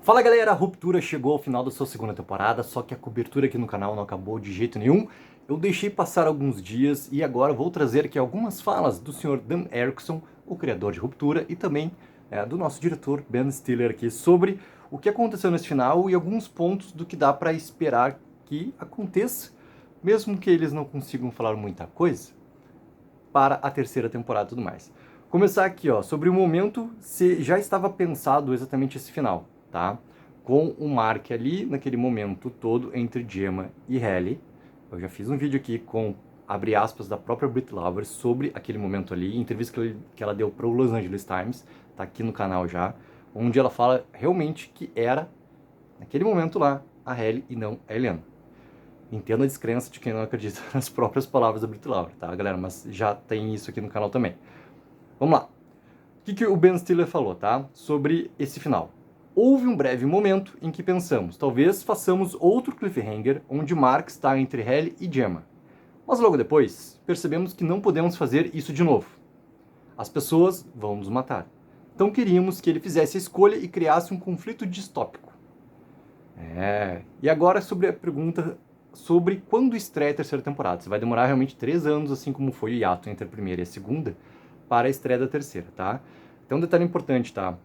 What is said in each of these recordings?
Fala galera, a Ruptura chegou ao final da sua segunda temporada, só que a cobertura aqui no canal não acabou de jeito nenhum. Eu deixei passar alguns dias e agora vou trazer aqui algumas falas do Sr. Dan Erickson, o criador de Ruptura, e também do nosso diretor Ben Stiller aqui sobre o que aconteceu nesse final e alguns pontos do que dá para esperar que aconteça, mesmo que eles não consigam falar muita coisa, para a terceira temporada e tudo mais. Começar aqui, ó, sobre o momento, se já estava pensado exatamente esse final, tá? Com o Mark ali, naquele momento todo, entre Gemma e Halle. Eu já fiz um vídeo aqui com, abre aspas, da própria Brit Lovers sobre aquele momento ali, entrevista que ela deu para o Los Angeles Times, tá aqui no canal já, onde ela fala realmente que era, naquele momento lá, a Halle e não a Helena. Entendo a descrença de quem não acredita nas próprias palavras da Brit Lover, tá, galera? Mas já tem isso aqui no canal também. Vamos lá. O que o Ben Stiller falou, tá? Sobre esse final. Houve um breve momento em que pensamos, talvez façamos outro cliffhanger onde Mark está entre Halle e Gemma. Mas logo depois, percebemos que não podemos fazer isso de novo. As pessoas vão nos matar. Então queríamos que ele fizesse a escolha e criasse um conflito distópico. E agora sobre a pergunta sobre quando estreia a terceira temporada. Você vai demorar realmente 3 anos, assim como foi o hiato entre a primeira e a segunda, para a estreia da terceira, tá? Então, um detalhe importante, tá?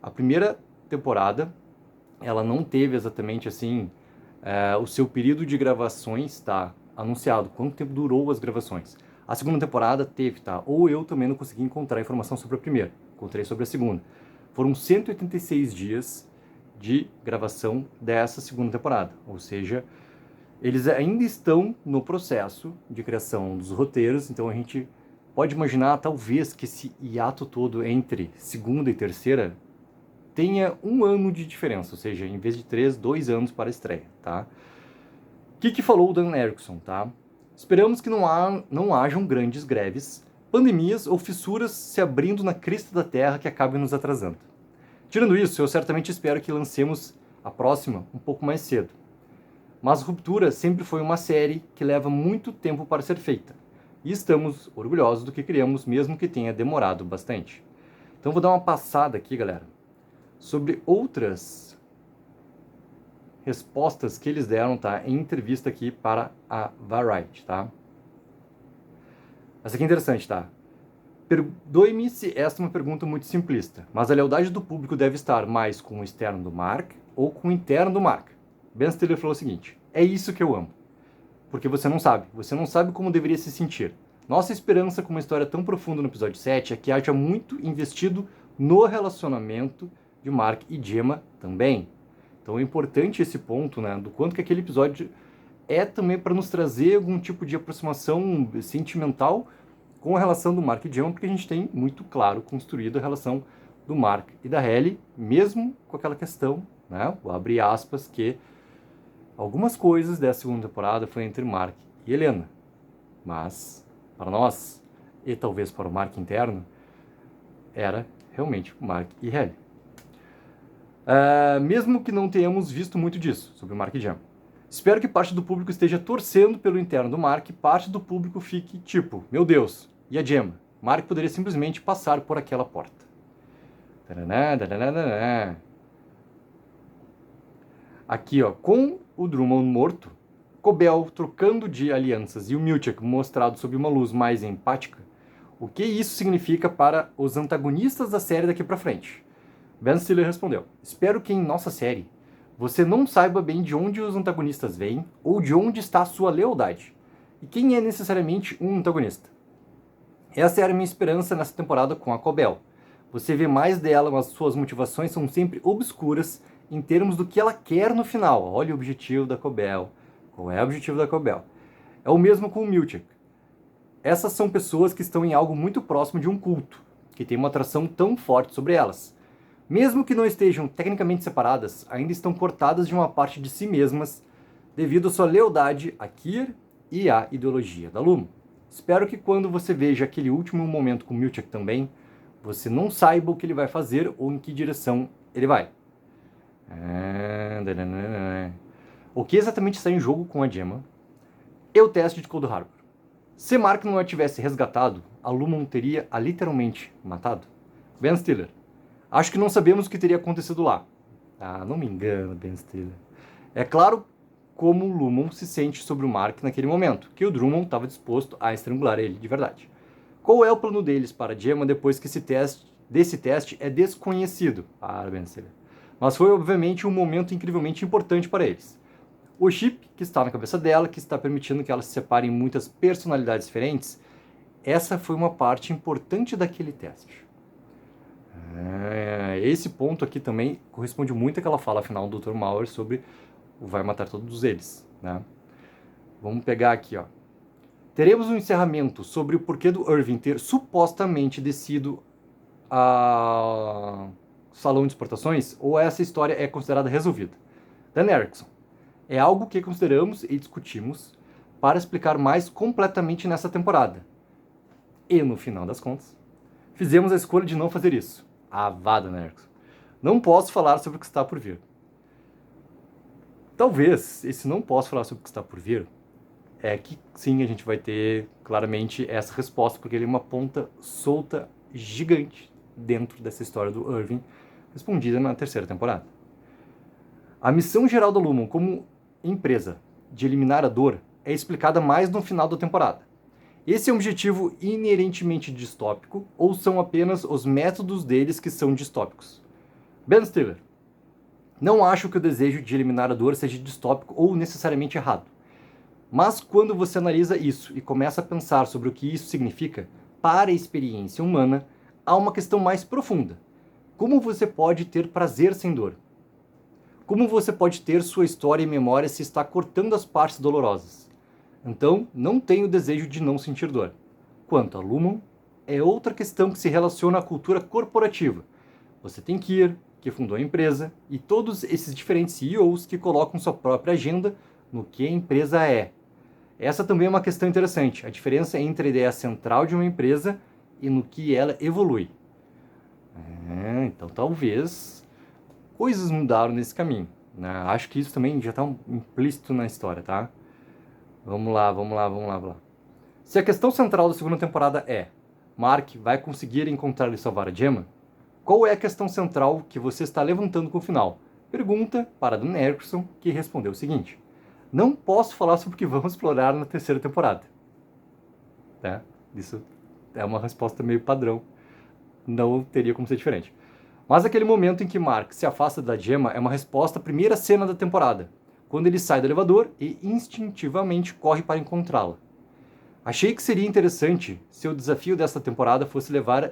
A primeira temporada, ela não teve exatamente, assim, o seu período de gravações, tá? Anunciado, quanto tempo durou as gravações. A segunda temporada teve, tá? Ou eu também não consegui encontrar informação sobre a primeira, encontrei sobre a segunda. Foram 186 dias de gravação dessa segunda temporada, ou seja, eles ainda estão no processo de criação dos roteiros, então a gente pode imaginar, talvez, que esse hiato todo entre segunda e terceira tenha 1 ano de diferença, ou seja, em vez de 3, 2 anos para a estreia, tá? O que falou o Dan Erickson, tá? Esperamos que não hajam grandes greves, pandemias ou fissuras se abrindo na crista da Terra que acabem nos atrasando. Tirando isso, eu certamente espero que lancemos a próxima um pouco mais cedo. Mas Ruptura sempre foi uma série que leva muito tempo para ser feita. E estamos orgulhosos do que criamos, mesmo que tenha demorado bastante. Então vou dar uma passada aqui, galera, sobre outras respostas que eles deram, tá, em entrevista aqui para a Variety, tá? Essa aqui é interessante, tá? Perdoe-me se esta é uma pergunta muito simplista, mas a lealdade do público deve estar mais com o externo do Mark ou com o interno do Mark? Ben Stiller falou o seguinte: é isso que eu amo. Porque você não sabe como deveria se sentir. Nossa esperança com uma história tão profunda no episódio 7 é que haja muito investido no relacionamento de Mark e Gemma também. Então é importante esse ponto, né, do quanto que aquele episódio é também para nos trazer algum tipo de aproximação sentimental com a relação do Mark e Gemma, porque a gente tem muito claro construído a relação do Mark e da Halle, mesmo com aquela questão, né, o abre aspas, que algumas coisas dessa segunda temporada foi entre Mark e Helena, mas para nós, e talvez para o Mark interno, era realmente o Mark e Halle. Mesmo que não tenhamos visto muito disso sobre o Mark e Gemma. Espero que parte do público esteja torcendo pelo interno do Mark e parte do público fique tipo, meu Deus, e a Gemma? Mark poderia simplesmente passar por aquela porta. Aqui, ó, com o Drummond morto, Cobell trocando de alianças e o Milchek mostrado sob uma luz mais empática, o que isso significa para os antagonistas da série daqui pra frente? Ben Stiller respondeu: espero que em nossa série você não saiba bem de onde os antagonistas vêm ou de onde está a sua lealdade, e quem é necessariamente um antagonista. Essa era a minha esperança nessa temporada com a Cobell. Você vê mais dela, mas suas motivações são sempre obscuras em termos do que ela quer no final. Olha o objetivo da Cobell. Qual é o objetivo da Cobell? É o mesmo com o Milchek. Essas são pessoas que estão em algo muito próximo de um culto, que tem uma atração tão forte sobre elas. Mesmo que não estejam tecnicamente separadas, ainda estão cortadas de uma parte de si mesmas devido à sua lealdade a Kier e à ideologia da Luma. Espero que quando você veja aquele último momento com o Milchek também, você não saiba o que ele vai fazer ou em que direção ele vai. O que exatamente está em jogo com a Gemma? E o teste de Cold Harbor. Se Mark não a tivesse resgatado, a Lumon teria literalmente matado? Ben Stiller. Acho que não sabemos o que teria acontecido lá. Ah, não me engano, Ben Stiller. É claro como o Lumon se sente sobre o Mark naquele momento, que o Drummond estava disposto a estrangular ele de verdade. Qual é o plano deles para Gemma depois que desse teste é desconhecido? Ah, Ben Stiller. Mas foi obviamente um momento incrivelmente importante para eles. O chip que está na cabeça dela, que está permitindo que ela se separe em muitas personalidades diferentes, essa foi uma parte importante daquele teste. Esse ponto aqui também corresponde muito àquela fala final do Dr. Mauer sobre o vai matar todos eles, né? Vamos pegar aqui, ó. Teremos um encerramento sobre o porquê do Irving ter supostamente descido ao salão de exportações, ou essa história é considerada resolvida? Dan Erickson. É algo que consideramos e discutimos para explicar mais completamente nessa temporada. E, no final das contas, fizemos a escolha de não fazer isso. Avada, né, Erickson? Não posso falar sobre o que está por vir. Talvez, esse não posso falar sobre o que está por vir, é que sim, a gente vai ter claramente essa resposta, porque ele é uma ponta solta gigante dentro dessa história do Irving, respondida na terceira temporada. A missão geral da Lumon como empresa de eliminar a dor é explicada mais no final da temporada. Esse é um objetivo inerentemente distópico ou são apenas os métodos deles que são distópicos? Ben Stiller. Não acho que o desejo de eliminar a dor seja distópico ou necessariamente errado. Mas quando você analisa isso e começa a pensar sobre o que isso significa para a experiência humana, há uma questão mais profunda. Como você pode ter prazer sem dor? Como você pode ter sua história e memória se está cortando as partes dolorosas? Então, não tenho o desejo de não sentir dor. Quanto a Lumon, é outra questão que se relaciona à cultura corporativa. Você tem Kier, que fundou a empresa, e todos esses diferentes CEOs que colocam sua própria agenda no que a empresa é. Essa também é uma questão interessante, a diferença entre a ideia central de uma empresa e no que ela evolui. Então talvez coisas mudaram nesse caminho, né? Acho que isso também já está implícito na história, tá? Vamos lá. Se a questão central da segunda temporada é Mark vai conseguir encontrar e salvar a Gemma, qual é a questão central que você está levantando com o final? Pergunta para Dan Erickson, que respondeu o seguinte: não posso falar sobre o que vamos explorar na terceira temporada. Tá? Isso é uma resposta meio padrão. Não teria como ser diferente. Mas aquele momento em que Mark se afasta da Gemma é uma resposta à primeira cena da temporada, quando ele sai do elevador e instintivamente corre para encontrá-la. Achei que seria interessante se o desafio dessa temporada fosse levar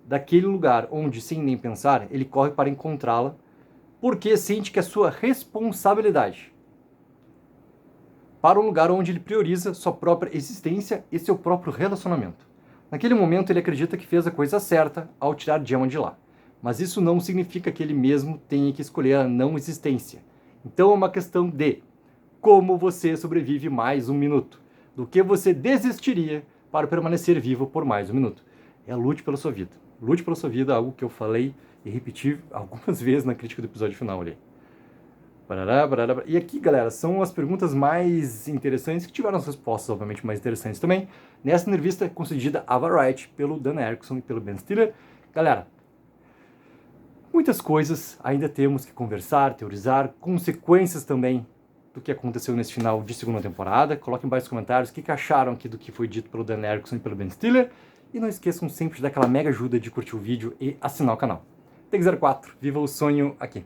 daquele lugar onde, sem nem pensar, ele corre para encontrá-la, porque sente que é sua responsabilidade, para um lugar onde ele prioriza sua própria existência e seu próprio relacionamento. Naquele momento ele acredita que fez a coisa certa ao tirar Gemma de lá, mas isso não significa que ele mesmo tenha que escolher a não existência. Então é uma questão de como você sobrevive mais um minuto, do que você desistiria para permanecer vivo por mais um minuto. É lute pela sua vida. Lute pela sua vida, algo que eu falei e repeti algumas vezes na crítica do episódio final ali. E aqui, galera, são as perguntas mais interessantes, que tiveram as respostas, obviamente, mais interessantes também, nessa entrevista concedida à Variety pelo Dan Erickson e pelo Ben Stiller. Galera, muitas coisas ainda temos que conversar, teorizar, consequências também do que aconteceu nesse final de segunda temporada. Coloquem embaixo nos comentários o que acharam aqui do que foi dito pelo Dan Erickson e pelo Ben Stiller. E não esqueçam sempre de dar aquela mega ajuda de curtir o vídeo e assinar o canal. Take04, viva o sonho aqui!